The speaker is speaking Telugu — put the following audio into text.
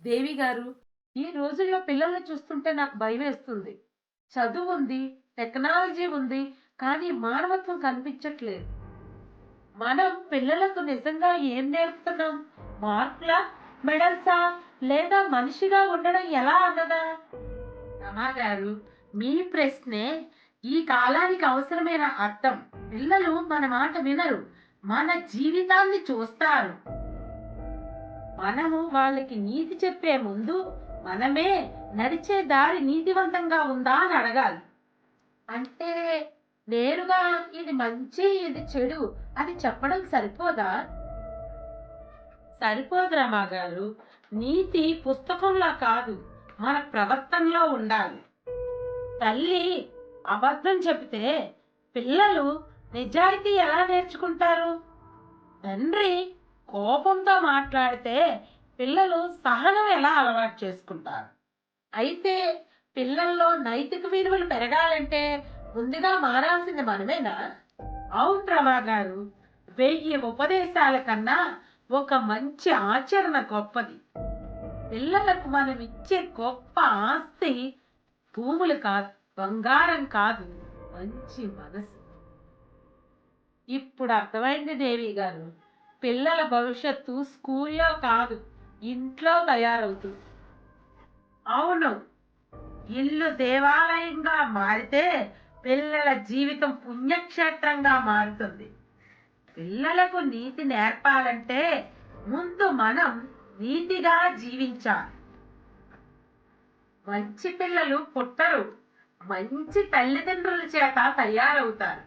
దేవి గారు, ఈ రోజుల్లో పిల్లల్ని చూస్తుంటే నాకు భయమేస్తుంది. చదువుంది, టెక్నాలజీ ఉంది, కానీ మానవత్వం కనిపించట్లేదు. మనం పిల్లలకు నిజంగా ఏం నేర్పుతున్నాం? మార్కులా? మెడల్సా? లేదా మనిషిగా ఉండడం ఎలా అన్నదా? రమాగారు, మీ ప్రశ్నే ఈ కాలానికి అవసరమైన అర్థం. పిల్లలు మన మాట వినరు. మన జీవితాన్ని చూస్తారు. మనము వాళ్ళకి నీతి చెప్పే ముందు మనమే నడిచే దారి నీతివంతంగా ఉందా అని అడగాలి. అంటే నేరుగా ఇది మంచి, ఇది చెడు అని చెప్పడం సరిపోదా? సరిపోదు రమాగారు. నీతి పుస్తకంలో కాదు, మన ప్రవర్తనలో ఉండాలి. తల్లి అబద్ధం చెబితే పిల్లలు నిజాయితీ ఎలా నేర్చుకుంటారు? తండ్రి కోపంతో మాట్లాడితే పిల్లలు సహనం ఎలా అలవాటు చేసుకుంటారు? అయితే పిల్లల్లో నైతిక విలువలు పెరగాలంటే ముందుగా మారాల్సింది మనమేనా? అవును రమా గారు, 1000 ఉపదేశాల కన్నా ఒక మంచి ఆచరణ గొప్పది. పిల్లలకు మనం ఇచ్చే గొప్ప ఆస్తి భూములు కాదు, బంగారం కాదు, మంచి మనసు. ఇప్పుడు అర్థమైంది దేవి గారు. పిల్లల భవిష్యత్తు స్కూల్లో కాదు, ఇంట్లో తయారవుతుంది. అవును, ఇల్లు దేవాలయంగా మారితే పిల్లల జీవితం పుణ్యక్షేత్రంగా మారుతుంది. పిల్లలకు నీతి నేర్పాలంటే ముందు మనం నీతిగా జీవించాలి. మంచి పిల్లలు పుట్టరు, మంచి తల్లిదండ్రుల చేత తయారవుతారు.